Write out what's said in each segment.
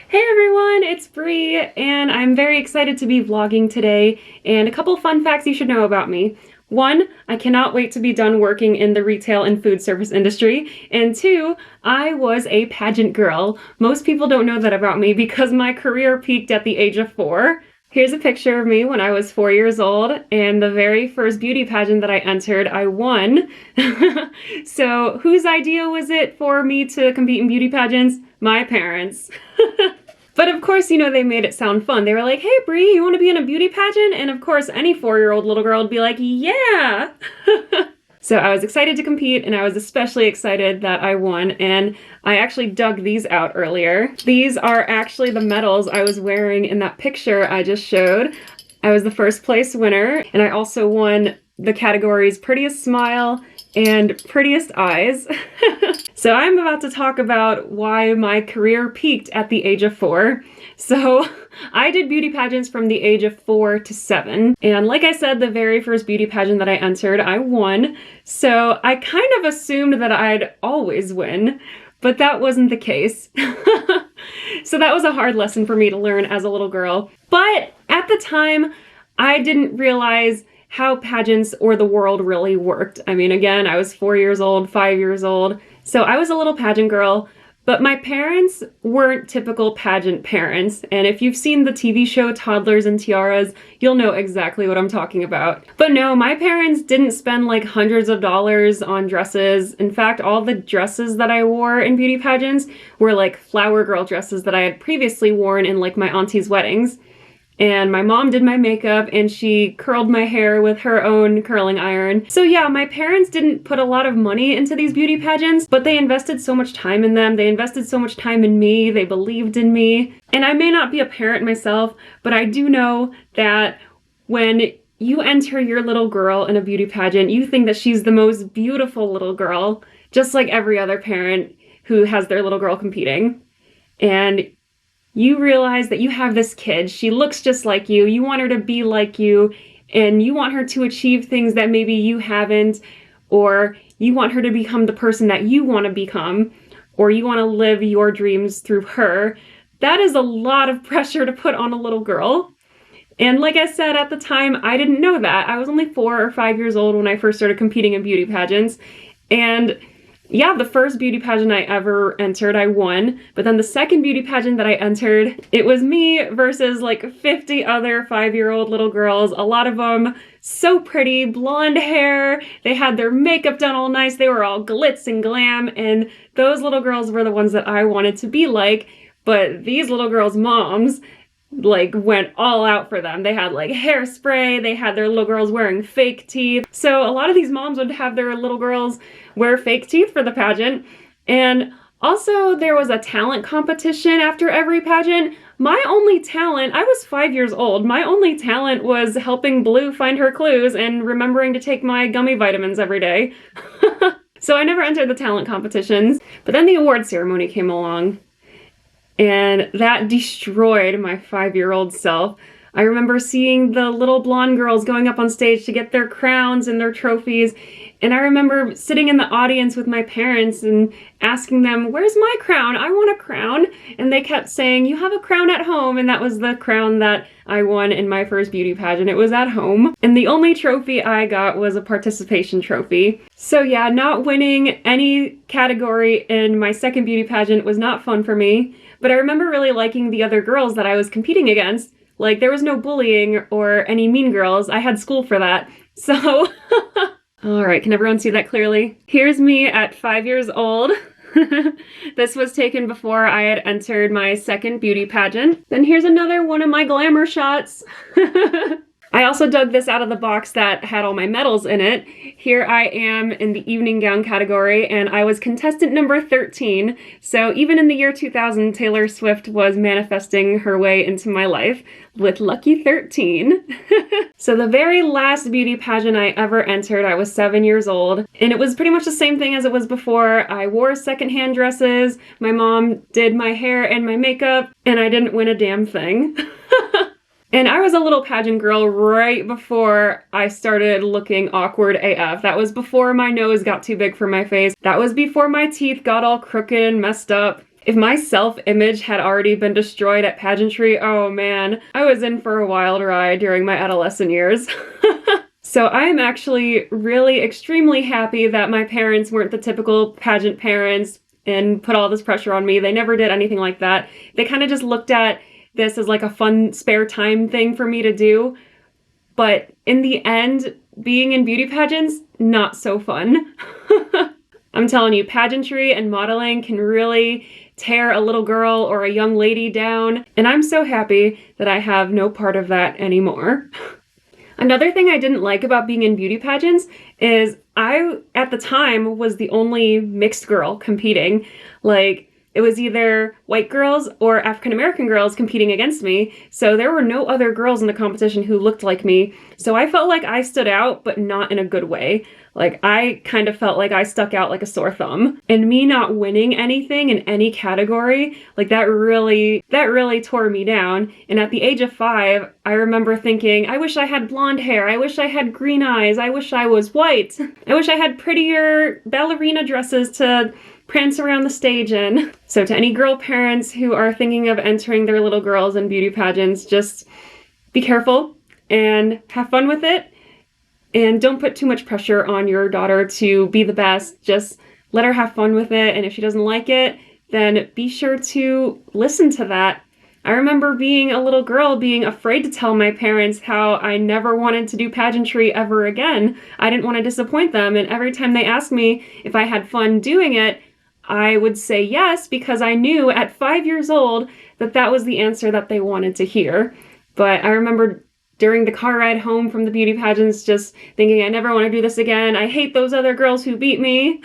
Hey everyone, it's Bree, and I'm very excited to be vlogging today, and a couple fun facts you should know about me. One, I cannot wait to be done working in the retail and food service industry, and two, I was a pageant girl. Most people don't know that about me because my career peaked at the age of 4. Here's a picture of me when I was 4 years old, and the very first beauty pageant that I entered, I won. So whose idea was it for me to compete in beauty pageants? My parents. But of course, you know, they made it sound fun. They were like, hey Bree, you want to be in a beauty pageant? And of course, any 4-year-old little girl would be like, yeah! So I was excited to compete, and I was especially excited that I won, and I actually dug these out earlier. These are actually the medals I was wearing in that picture I just showed. I was the first place winner, and I also won the categories Prettiest Smile and Prettiest Eyes. So I'm about to talk about why my career peaked at the age of 4. So I did beauty pageants from the age of 4 to 7. And like I said, the very first beauty pageant that I entered, I won. So I kind of assumed that I'd always win, but that wasn't the case. So that was a hard lesson for me to learn as a little girl. But at the time, I didn't realize how pageants or the world really worked. I mean, again, I was 4 years old, 5 years old, so I was a little pageant girl, but my parents weren't typical pageant parents, and if you've seen the TV show Toddlers and Tiaras, you'll know exactly what I'm talking about. But no, my parents didn't spend like hundreds of dollars on dresses. In fact, all the dresses that I wore in beauty pageants were like flower girl dresses that I had previously worn in like my auntie's weddings. And my mom did my makeup, and she curled my hair with her own curling iron. So yeah, my parents didn't put a lot of money into these beauty pageants, but they invested so much time in them. They invested so much time in me. They believed in me. And I may not be a parent myself, but I do know that when you enter your little girl in a beauty pageant, you think that she's the most beautiful little girl, just like every other parent who has their little girl competing. And you realize that you have this kid, she looks just like you want her to be like you, and you want her to achieve things that maybe you haven't, or you want her to become the person that you want to become, or you want to live your dreams through her. That is a lot of pressure to put on a little girl. And like I said, at the time, I didn't know that. I was only 4 or 5 years old when I first started competing in beauty pageants, and yeah, the first beauty pageant I ever entered, I won. But then the second beauty pageant that I entered, it was me versus like 50 other 5-year-old little girls. A lot of them so pretty, blonde hair. They had their makeup done all nice. They were all glitz and glam. And those little girls were the ones that I wanted to be like. But these little girls' moms like went all out for them. They had like hairspray, they had their little girls wearing fake teeth. So a lot of these moms would have their little girls wear fake teeth for the pageant. And also there was a talent competition after every pageant. My only talent, I was 5 years old, my only talent was helping Blue find her clues and remembering to take my gummy vitamins every day. So I never entered the talent competitions. But then the award ceremony came along, and that destroyed my 5-year-old self. I remember seeing the little blonde girls going up on stage to get their crowns and their trophies. And I remember sitting in the audience with my parents and asking them, where's my crown? I want a crown. And they kept saying, you have a crown at home. And that was the crown that I won in my first beauty pageant. It was at home. And the only trophy I got was a participation trophy. So yeah, not winning any category in my second beauty pageant was not fun for me. But I remember really liking the other girls that I was competing against. Like, there was no bullying or any mean girls. I had school for that. So, all right, can everyone see that clearly? Here's me at 5 years old. This was taken before I had entered my second beauty pageant. Then here's another one of my glamour shots. I also dug this out of the box that had all my medals in it. Here I am in the evening gown category, and I was contestant number 13. So even in the year 2000, Taylor Swift was manifesting her way into my life with lucky 13. So the very last beauty pageant I ever entered, I was 7 years old, and it was pretty much the same thing as it was before. I wore secondhand dresses, my mom did my hair and my makeup, and I didn't win a damn thing. And I was a little pageant girl right before I started looking awkward AF. That was before my nose got too big for my face. That was before my teeth got all crooked and messed up. If my self-image had already been destroyed at pageantry, oh man, I was in for a wild ride during my adolescent years. So I am actually really extremely happy that my parents weren't the typical pageant parents and put all this pressure on me. They never did anything like that. They kind of just looked at this as like a fun spare time thing for me to do. But in the end, being in beauty pageants, not so fun. I'm telling you, pageantry and modeling can really tear a little girl or a young lady down, and I'm so happy that I have no part of that anymore. Another thing I didn't like about being in beauty pageants is I, at the time, was the only mixed girl competing. Like, it was either white girls or African American girls competing against me, so there were no other girls in the competition who looked like me. So I felt like I stood out, but not in a good way. Like, I kind of felt like I stuck out like a sore thumb. And me not winning anything in any category, like that really tore me down. And at the age of 5, I remember thinking, I wish I had blonde hair, I wish I had green eyes, I wish I was white, I wish I had prettier ballerina dresses to prance around the stage in. So to any girl parents who are thinking of entering their little girls in beauty pageants, just be careful and have fun with it. And don't put too much pressure on your daughter to be the best. Just let her have fun with it. And if she doesn't like it, then be sure to listen to that. I remember being a little girl being afraid to tell my parents how I never wanted to do pageantry ever again. I didn't want to disappoint them. And every time they asked me if I had fun doing it, I would say yes, because I knew at 5 years old that that was the answer that they wanted to hear. But I remember during the car ride home from the beauty pageants just thinking, I never want to do this again. I hate those other girls who beat me.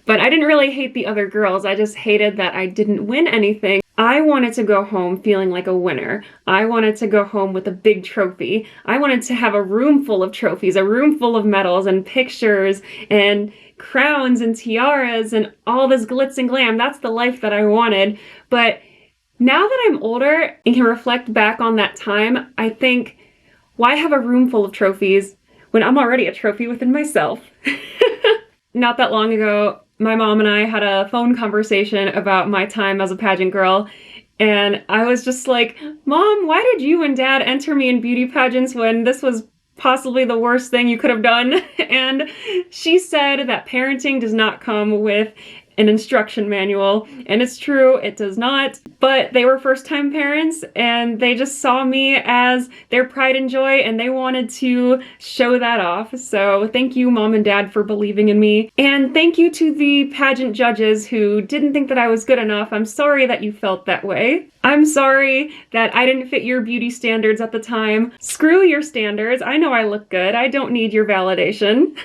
But I didn't really hate the other girls. I just hated that I didn't win anything. I wanted to go home feeling like a winner. I wanted to go home with a big trophy. I wanted to have a room full of trophies, a room full of medals and pictures and crowns and tiaras and all this glitz and glam. That's the life that I wanted. But now that I'm older and can reflect back on that time, I think, why have a room full of trophies when I'm already a trophy within myself? Not that long ago, my mom and I had a phone conversation about my time as a pageant girl, and I was just like, Mom, why did you and Dad enter me in beauty pageants when this was possibly the worst thing you could have done? And she said that parenting does not come with an instruction manual, and it's true, it does not. But they were first-time parents, and they just saw me as their pride and joy, and they wanted to show that off. So thank you, Mom and Dad, for believing in me. And thank you to the pageant judges who didn't think that I was good enough. I'm sorry that you felt that way. I'm sorry that I didn't fit your beauty standards at the time. Screw your standards. I know I look good. I don't need your validation.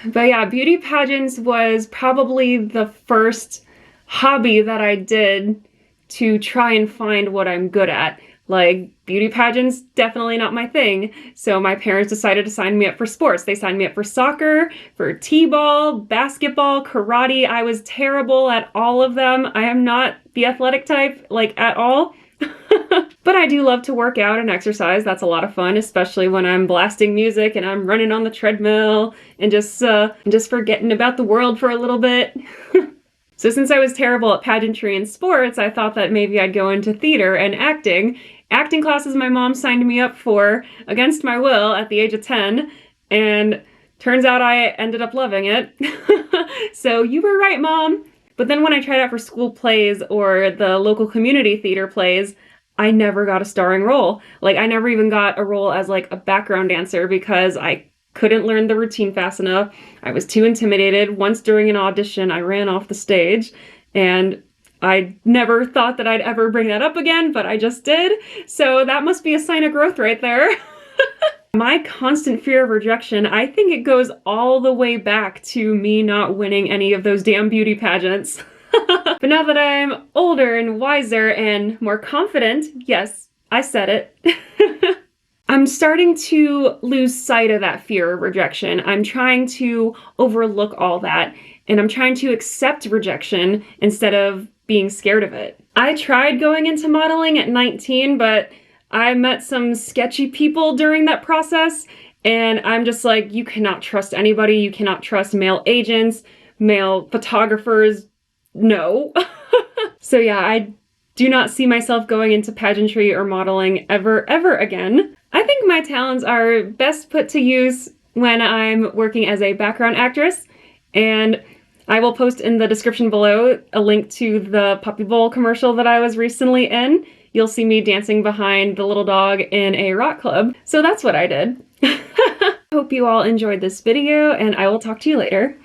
But yeah, beauty pageants was probably the first hobby that I did to try and find what I'm good at. Like, beauty pageants, definitely not my thing. So my parents decided to sign me up for sports. They signed me up for soccer, for t-ball, basketball, karate. I was terrible at all of them. I am not the athletic type, like, at all. But I do love to work out and exercise. That's a lot of fun, especially when I'm blasting music and I'm running on the treadmill and just forgetting about the world for a little bit. So since I was terrible at pageantry and sports, I thought that maybe I'd go into theater and acting. Acting classes my mom signed me up for against my will at the age of 10, and turns out I ended up loving it. So you were right, Mom. But then when I tried out for school plays or the local community theater plays, I never got a starring role. Like, I never even got a role as like a background dancer because I couldn't learn the routine fast enough. I was too intimidated. Once during an audition, I ran off the stage, and I never thought that I'd ever bring that up again, but I just did. So that must be a sign of growth right there. My constant fear of rejection, I think it goes all the way back to me not winning any of those damn beauty pageants. But now that I'm older and wiser and more confident, yes, I said it. I'm starting to lose sight of that fear of rejection. I'm trying to overlook all that, and I'm trying to accept rejection instead of being scared of it. I tried going into modeling at 19, but I met some sketchy people during that process, and I'm just like, you cannot trust anybody. You cannot trust male agents, male photographers. No. So yeah, I do not see myself going into pageantry or modeling ever again. I think my talents are best put to use when I'm working as a background actress, and I will post in the description below a link to the Puppy Bowl commercial that I was recently in. You'll see me dancing behind the little dog in a rock club. So that's what I did. Hope you all enjoyed this video, and I will talk to you later.